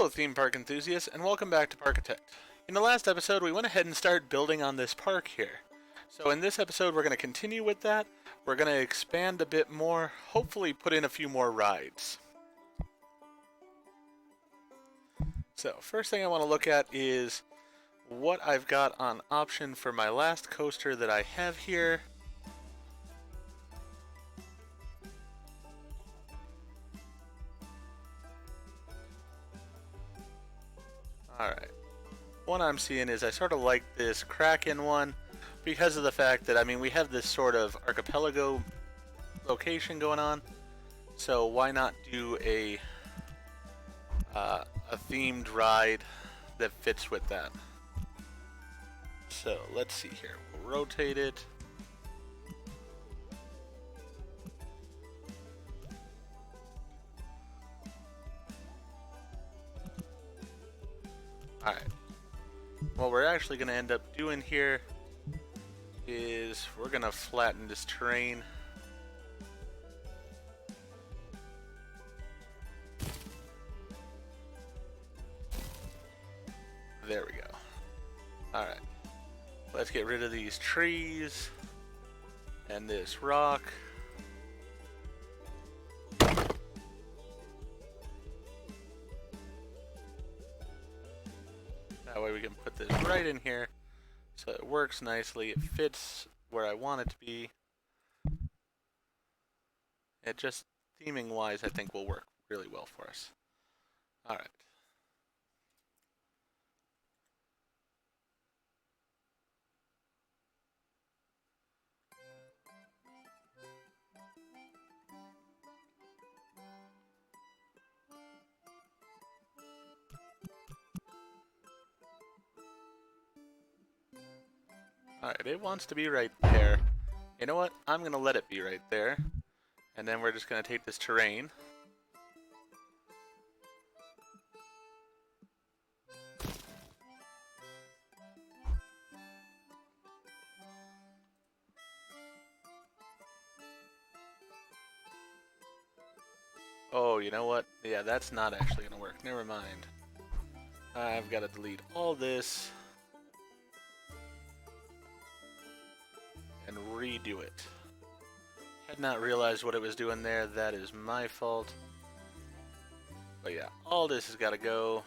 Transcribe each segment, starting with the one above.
Hello, theme park enthusiasts, and welcome back to Parkitect. In the last episode, we went ahead and started building on this park here. So in this episode, we're going to continue with that. We're going to expand a bit more, hopefully put in a few more rides. So first thing I want to look at is what I've got on option for my last coaster that I have here. Alright. One I'm seeing is I sort of like this Kraken one because of the fact that, we have this sort of archipelago location going on. So why not do a themed ride that fits with that? So let's see here. We'll rotate it. Alright. What we're actually going to end up doing here is we're going to flatten this terrain. There we go. Alright. Let's get rid of these trees and this rock. That way we can put this right in here so it works nicely. It fits where I want it to be. It just, theming wise, I think will work really well for us. Alright. Alright, it wants to be right there. You know what? I'm going to let it be right there. And then we're just going to take this terrain. Oh, you know what? Yeah, that's not actually going to work. Never mind. I've got to delete all this. And redo it. Had not realized what it was doing there. That is my fault. But yeah, all this has got to go.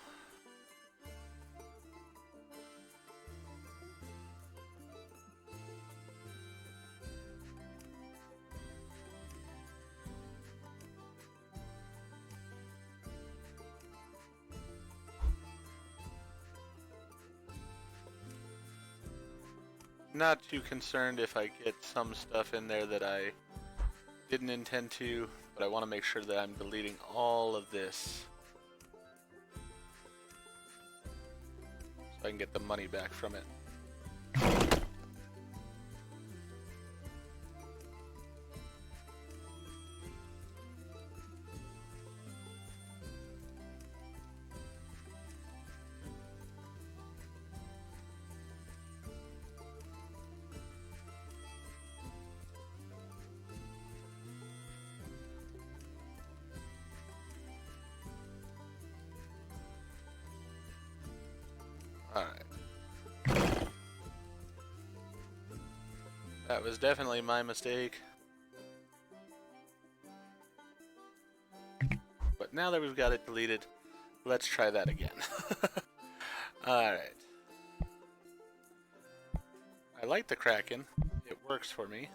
Not too concerned if I get some stuff in there that I didn't intend to, but I want to make sure that I'm deleting all of this so I can get the money back from it. Alright. That was definitely my mistake. But now that we've got it deleted, let's try that again. Alright. I like the Kraken. It works for me.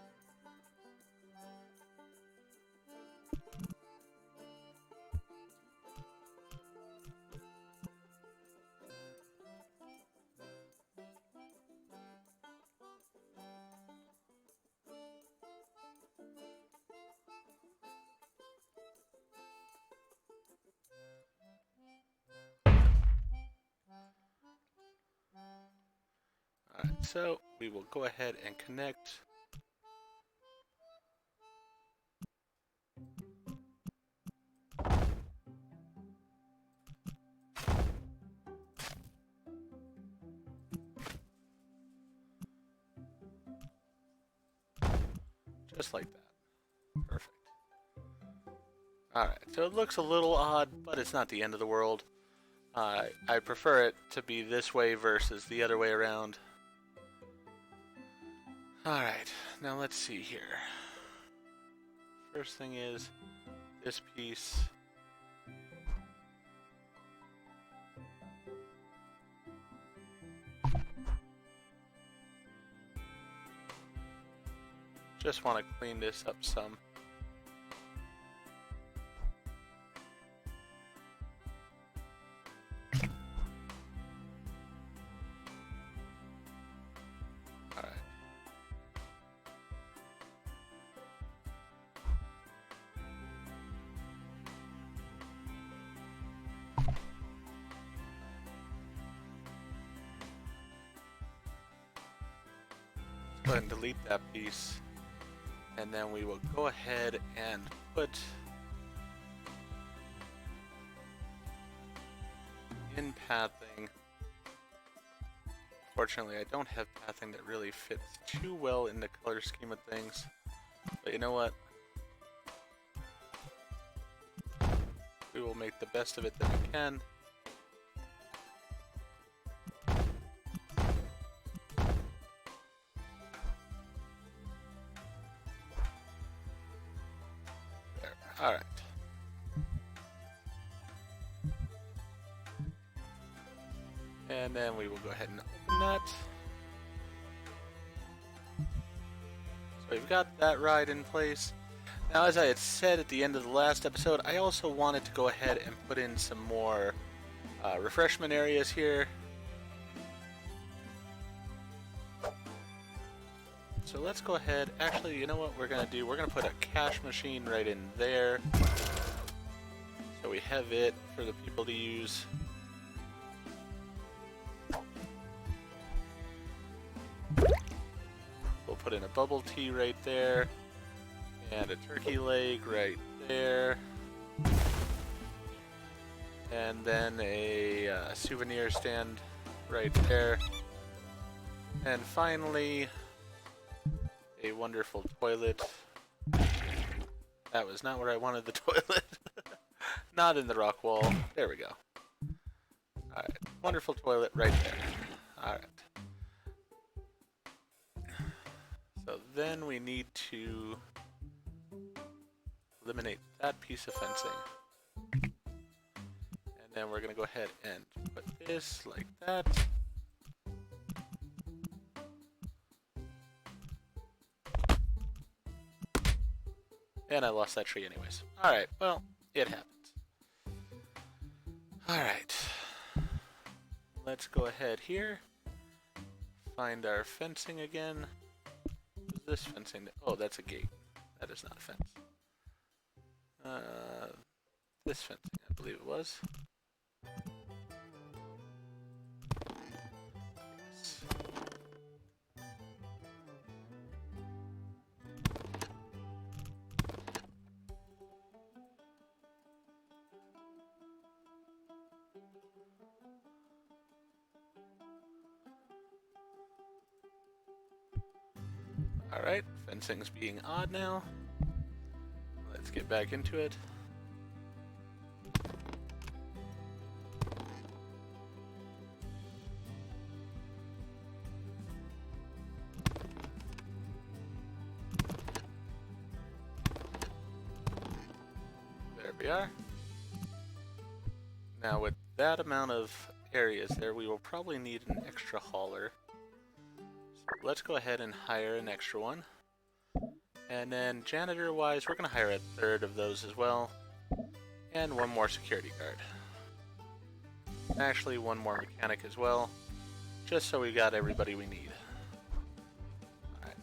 Alright, so we will go ahead and connect. Just like that. Perfect. Alright, so it looks a little odd, but it's not the end of the world. I prefer it to be this way versus the other way around. Alright, now let's see here. First thing is this piece. Just want to clean this up some. Alright. Let's go ahead and delete that piece. And then we will go ahead and put in pathing. Unfortunately, I don't have pathing that really fits too well in the color scheme of things. But you know what? We will make the best of it that we can. Alright. And then we will go ahead and open that. So we've got that ride in place. Now, as I had said at the end of the last episode, I also wanted to go ahead and put in some more refreshment areas here. So let's go ahead, actually, you know what we're going to do? We're going to put a cash machine right in there. So we have it for the people to use. We'll put in a bubble tea right there. And a turkey leg right there. And then a souvenir stand right there. And finally, a wonderful toilet. That was not where I wanted the toilet. Not in the rock wall. There we go. Alright, wonderful toilet right there. Alright. So then we need to eliminate that piece of fencing. And then we're going to go ahead and put this like that. And I lost that tree anyways. Alright, well, it happens. Alright. Let's go ahead here. Find our fencing again. What's this fencing? Oh, that's a gate. That is not a fence. This fencing, I believe it was. Yes. Alright, fencing's being odd now. Let's get back into it. There we are. Now with that amount of areas there, we will probably need an extra hauler. So let's go ahead and hire an extra one. And then janitor-wise, we're going to hire a third of those as well. And one more security guard. Actually, one more mechanic as well. Just so we got everybody we need. Alright,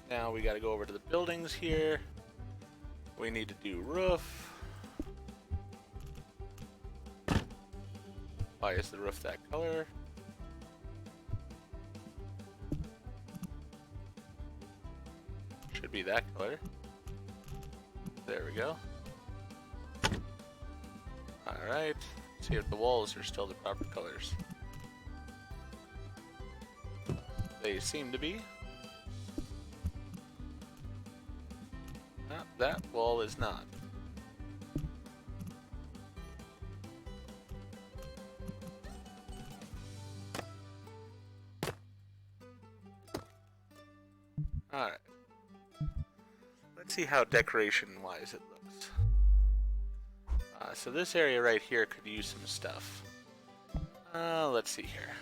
now we got to go over to the buildings here. We need to do roof. Why is the roof that color? Should be that color. There we go. Alright. See if the walls are still the proper colors. They seem to be. That wall is not. Alright. Let's see how decoration-wise it looks. So this area right here could use some stuff. Let's see here.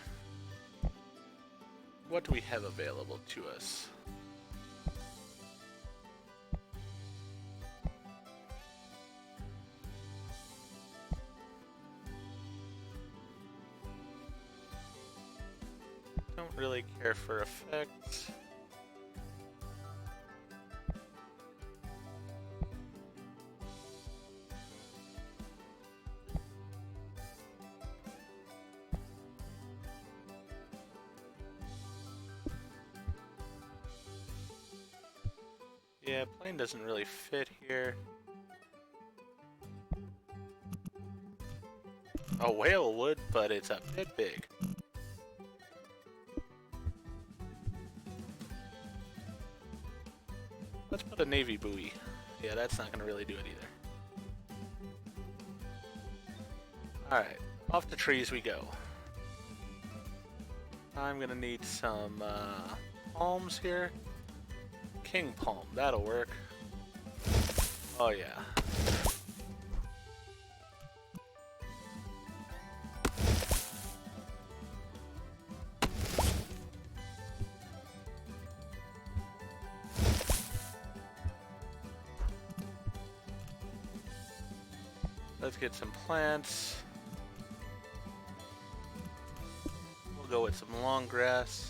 What do we have available to us? Don't really care for effects. Yeah, plane doesn't really fit here. A whale would, but it's a bit big. Let's put a navy buoy. Yeah, that's not gonna really do it either. Alright, off the trees we go. I'm gonna need some palms here. King palm, that'll work. Oh yeah. Let's get some plants. We'll go with some long grass.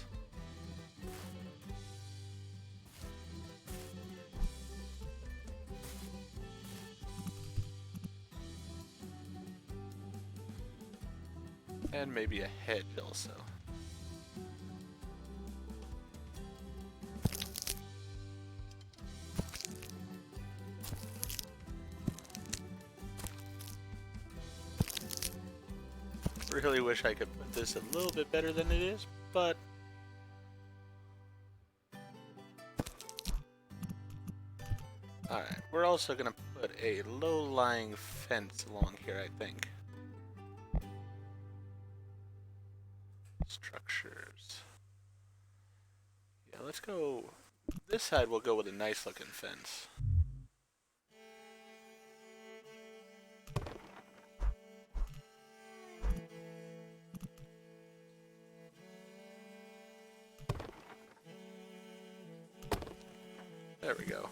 And maybe a hedge also. Really wish I could put this a little bit better than it is, but alright, we're also gonna put a low-lying fence along here, I think. Structures. Yeah, let's go. This side we'll go with a nice looking fence. There we go.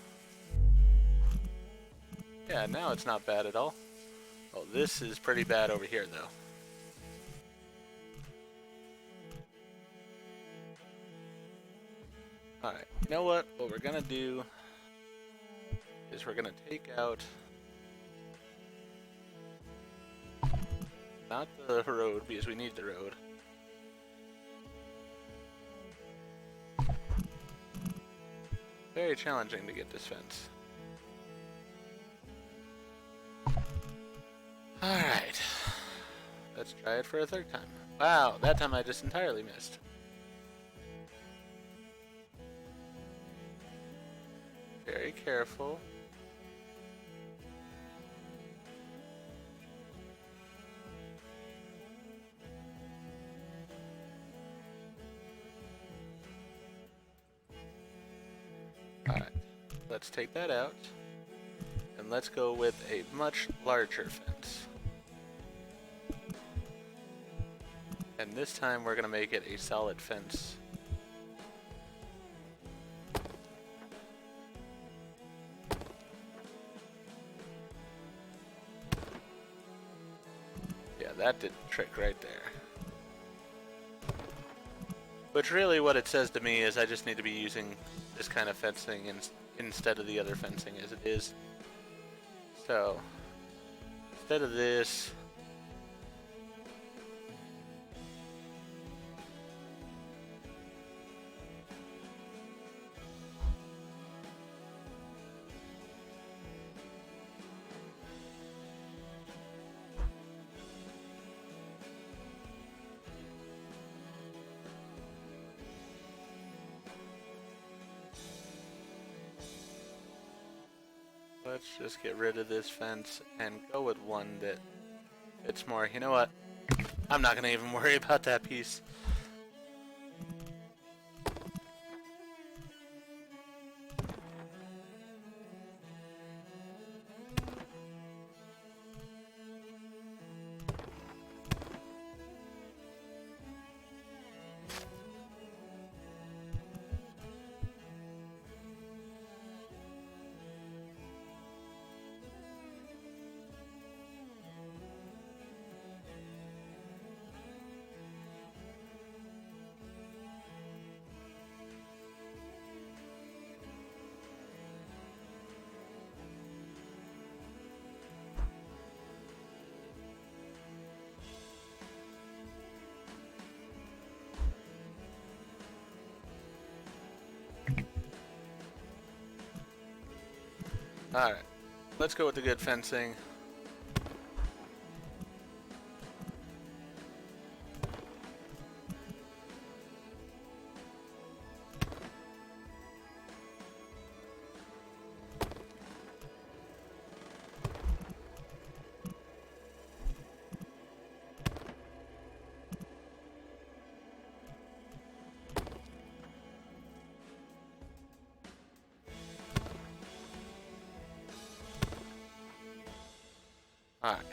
Yeah, now it's not bad at all. Oh, this is pretty bad over here though. Alright, you know what? What we're gonna do is we're gonna take out not the road because we need the road. Very challenging to get this fence. Alright. Let's try it for a third time. Wow, that time I just entirely missed. Very careful. Alright, let's take that out. And let's go with a much larger fence. And this time we're going to make it a solid fence. Yeah, that did the trick right there. Which really what it says to me is I just need to be using this kind of fencing instead of the other fencing as it is. So, instead of this, let's just get rid of this fence and go with one that fits more. You know what? I'm not going to even worry about that piece. Alright, let's go with the good fencing. Alright.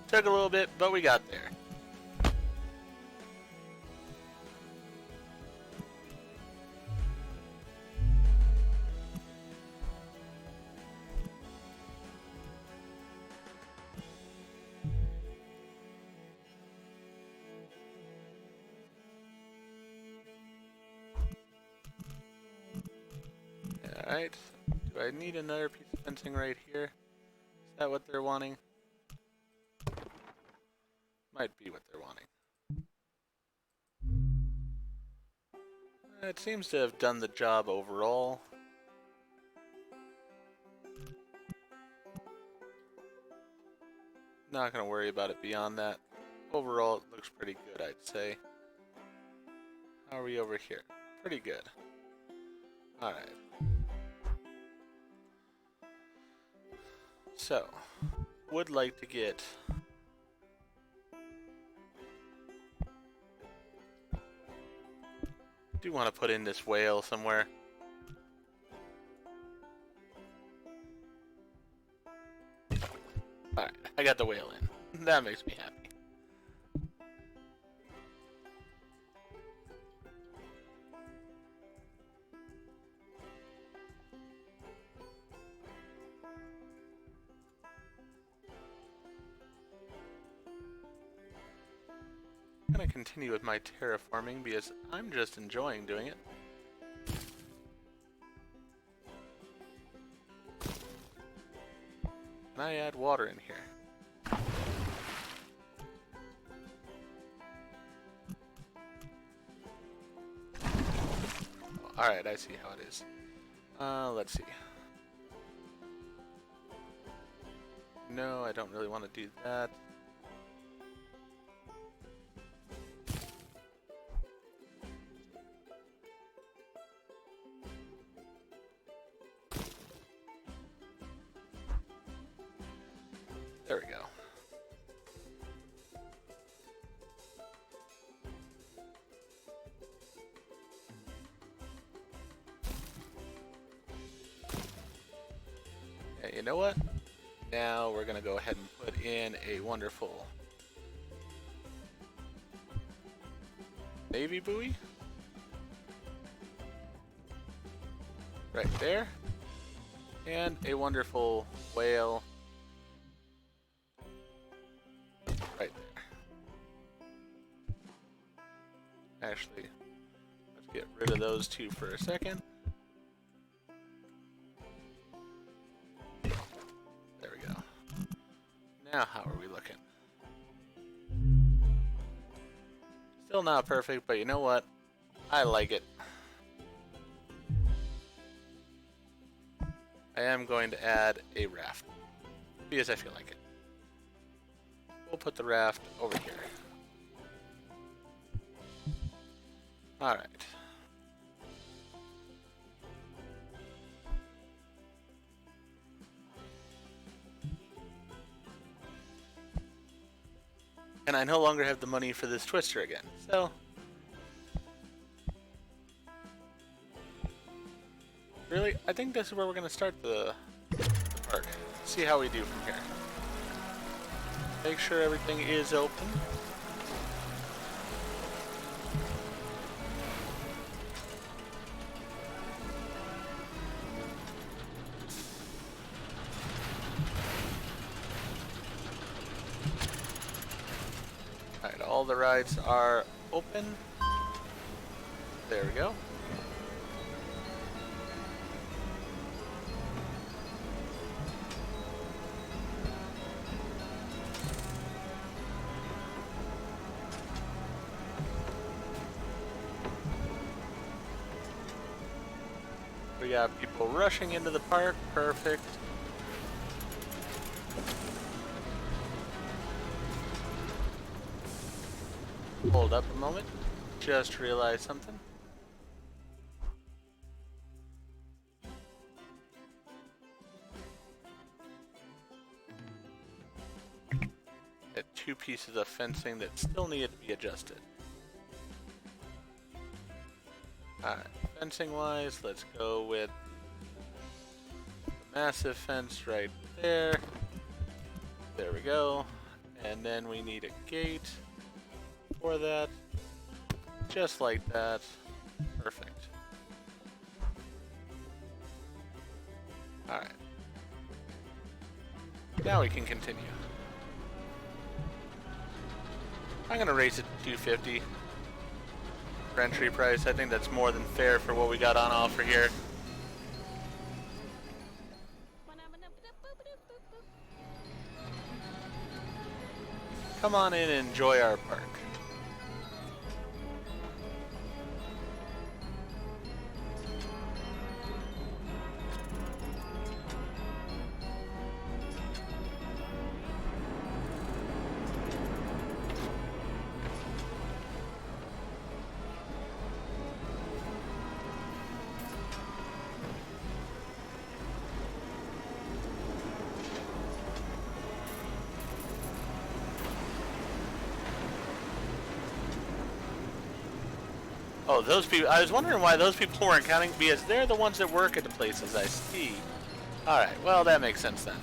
Took a little bit, but we got there. Alright. Do I need another piece of fencing right here? Is that what they're wanting? Might be what they're wanting. It seems to have done the job overall. Not gonna worry about it beyond that. Overall, it looks pretty good, I'd say. How are we over here? Pretty good. Alright. So, would like to get... do want to put in this whale somewhere. Alright, I got the whale in. That makes me happy. I'm gonna continue with my terraforming because I'm just enjoying doing it. Can I add water in here? Oh, alright, I see how it is. Let's see. No, I don't really want to do that. There we go. Yeah, you know what? Now we're gonna go ahead and put in a wonderful navy buoy. Right there. And a wonderful whale right there. Actually, let's get rid of those two for a second. There we go. Now how are we looking? Still not perfect, but you know what? I like it. I am going to add a raft because I feel like it. We'll put the raft over here. Alright. And I no longer have the money for this twister again, so... really, I think this is where we're going to start the park. See how we do from here. Make sure everything is open. Alright, all the rides are open. There we go. We got people rushing into the park. Perfect. Hold up a moment. Just realized something. Got 2 pieces of fencing that still need to be adjusted. Alright, fencing wise, let's go with the massive fence right there. There we go. And then we need a gate for that. Just like that. Perfect. Alright. Now we can continue. I'm gonna raise it to 250 for entry price. I think that's more than fair for what we got on offer here. Come on in and enjoy our park. Oh, those people, I was wondering why those people weren't counting, because they're the ones that work at the places, I see. Alright, well that makes sense then.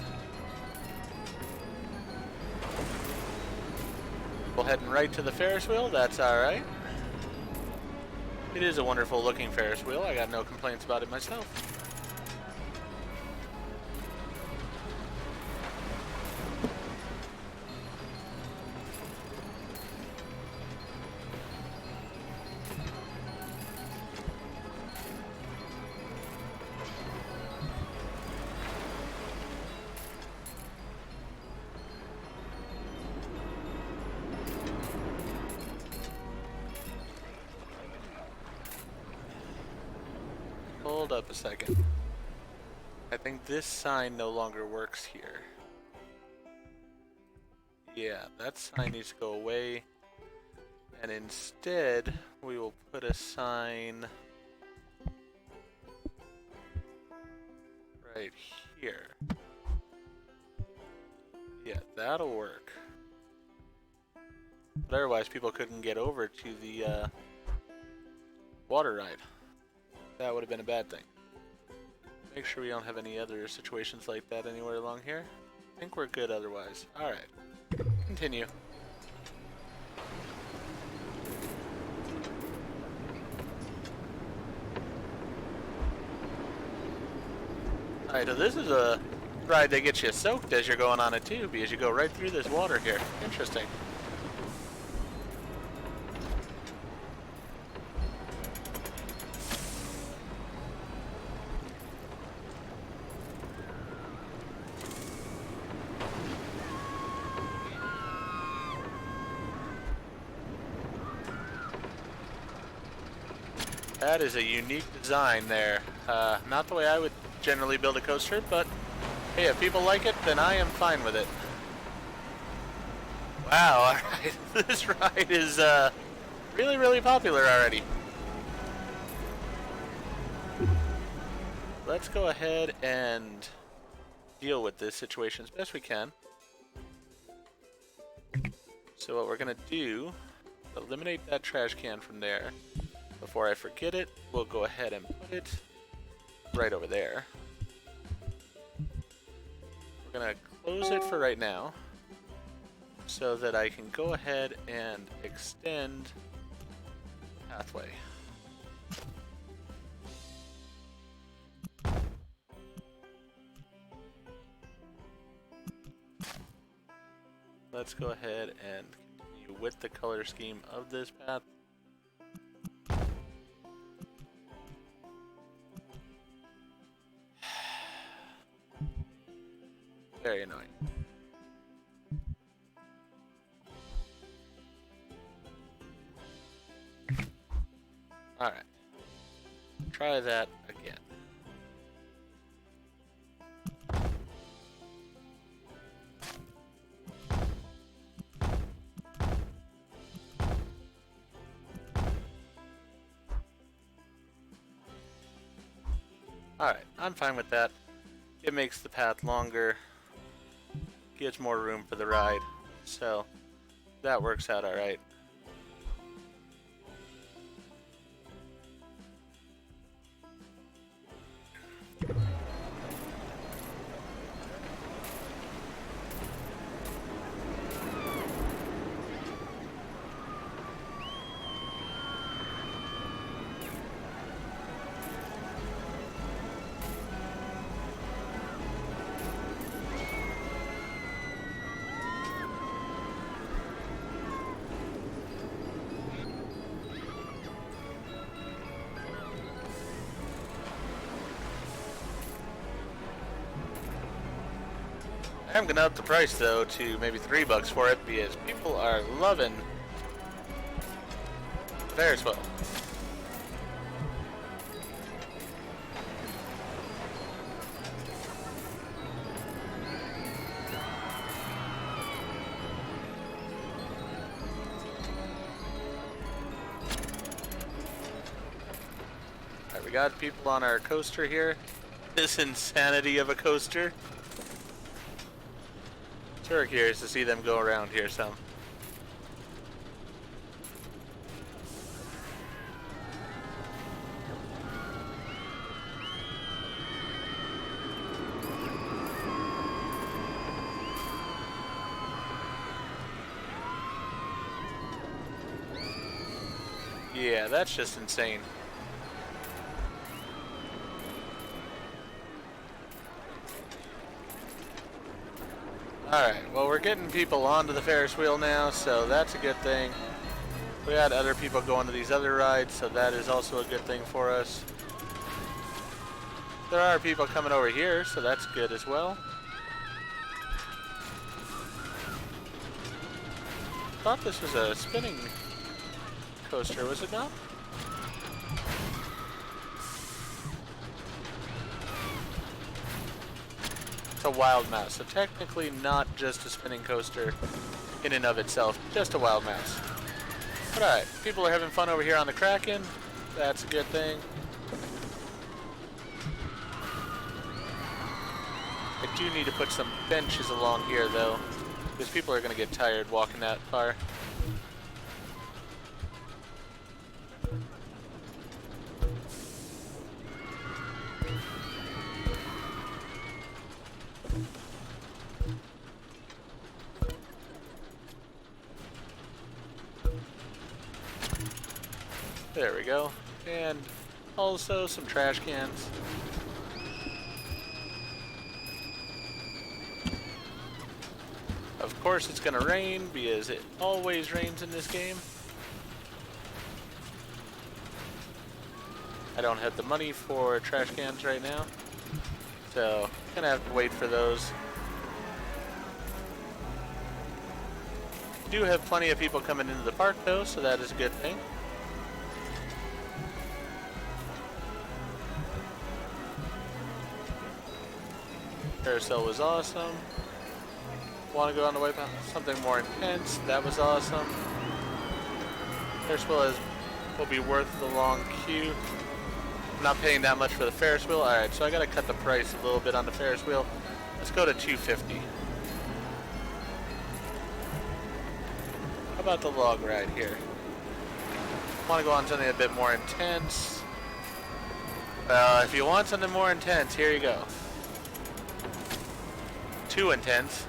We're heading right to the Ferris wheel, that's alright. It is a wonderful looking Ferris wheel, I got no complaints about it myself. Hold up a second. I think this sign no longer works here. Yeah, that sign needs to go away. And instead, we will put a sign right here. Yeah, that'll work. But otherwise, people couldn't get over to the water ride. That would have been a bad thing. Make sure we don't have any other situations like that anywhere along here. I think we're good otherwise. Alright. Continue. Alright, so this is a ride that gets you soaked as you're going on it too, because you go right through this water here. Interesting. That is a unique design there. Not the way I would generally build a coaster, but hey, if people like it, then I am fine with it. Wow, alright. This ride is really, really popular already. Let's go ahead and deal with this situation as best we can. So what we're going to do, eliminate that trash can from there. Before I forget it, we'll go ahead and put it right over there. We're going to close it for right now so that I can go ahead and extend the pathway. Let's go ahead and continue with the color scheme of this path. Very annoying. Alright. Try that again. Alright, I'm fine with that. It makes the path longer, gives more room for the ride, so that works out alright. I'm gonna up the price though to maybe $3 for it because people are loving Ferris wheel. Alright, we got people on our coaster here. This insanity of a coaster. Sure curious to see them go around here some. Yeah, that's just insane. Alright, well we're getting people onto the Ferris wheel now, so that's a good thing. We had other people going to these other rides, so that is also a good thing for us. There are people coming over here, so that's good as well. Thought this was a spinning coaster, was it not? It's a wild mouse, so technically not just a spinning coaster in and of itself, just a wild mouse. But alright, people are having fun over here on the Kraken. That's a good thing. I do need to put some benches along here though, because people are going to get tired walking that far. There we go. And also some trash cans. Of course it's gonna rain because it always rains in this game. I don't have the money for trash cans right now, so gonna have to wait for those. Do have plenty of people coming into the park though, so that is a good thing. Carousel was awesome. Want to go on the way something more intense? That was awesome. Ferris wheel will be worth the long queue. I'm not paying that much for the Ferris wheel. Alright, so I gotta cut the price a little bit on the Ferris wheel. Let's go to $250. How about the log ride here? Want to go on something a bit more intense? If you want something more intense, here you go. Too intense.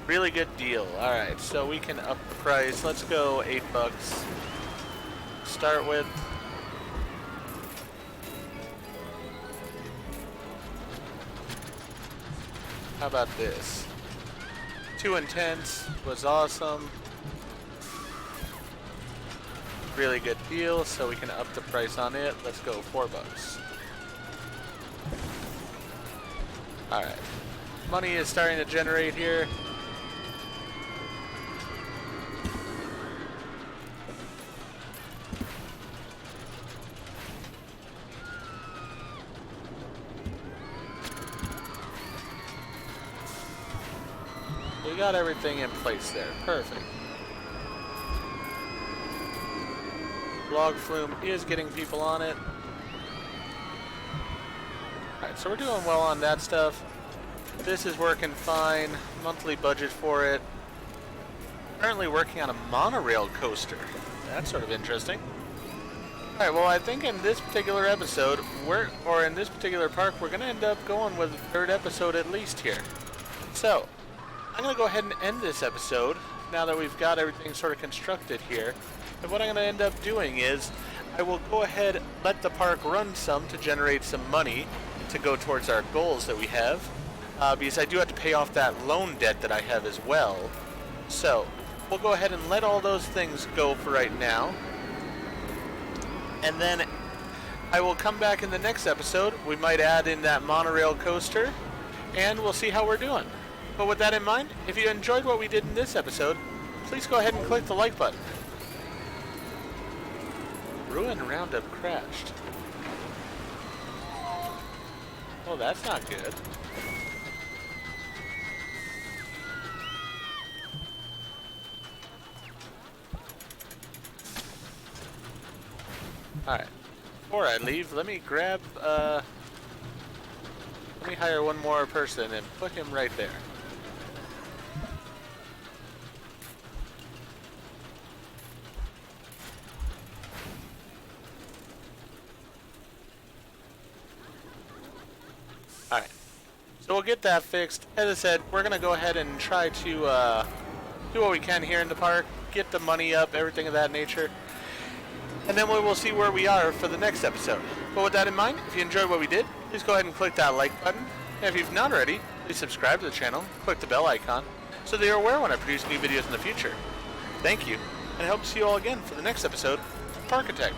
Really good deal. Alright, so we can up the price. Let's go $8. Start with. How about this? Too intense was awesome. Really good deal, so we can up the price on it. Let's go $4. Alright. Money is starting to generate here. We got everything in place there. Perfect. Log flume is getting people on it. Alright, so we're doing well on that stuff. This is working fine. Monthly budget for it. Currently working on a monorail coaster. That's sort of interesting. Alright, well I think in this particular episode, in this particular park, we're going to end up going with the third episode at least here. So, I'm going to go ahead and end this episode, now that we've got everything sort of constructed here. And what I'm going to end up doing is, I will go ahead and let the park run some to generate some money to go towards our goals that we have. Because I do have to pay off that loan debt that I have as well. So, we'll go ahead and let all those things go for right now. And then I will come back in the next episode. We might add in that monorail coaster, and we'll see how we're doing. But with that in mind, if you enjoyed what we did in this episode, please go ahead and click the like button. Ruin Roundup crashed. Oh, that's not good. Alright, before I leave, let me grab, let me hire one more person and put him right there. Alright, so we'll get that fixed. As I said, we're going to go ahead and try to do what we can here in the park, get the money up, everything of that nature. And then we will see where we are for the next episode. But with that in mind, if you enjoyed what we did, please go ahead and click that like button. And if you've not already, please subscribe to the channel, click the bell icon, so that you're aware when I produce new videos in the future. Thank you, and I hope to see you all again for the next episode of Parkitect.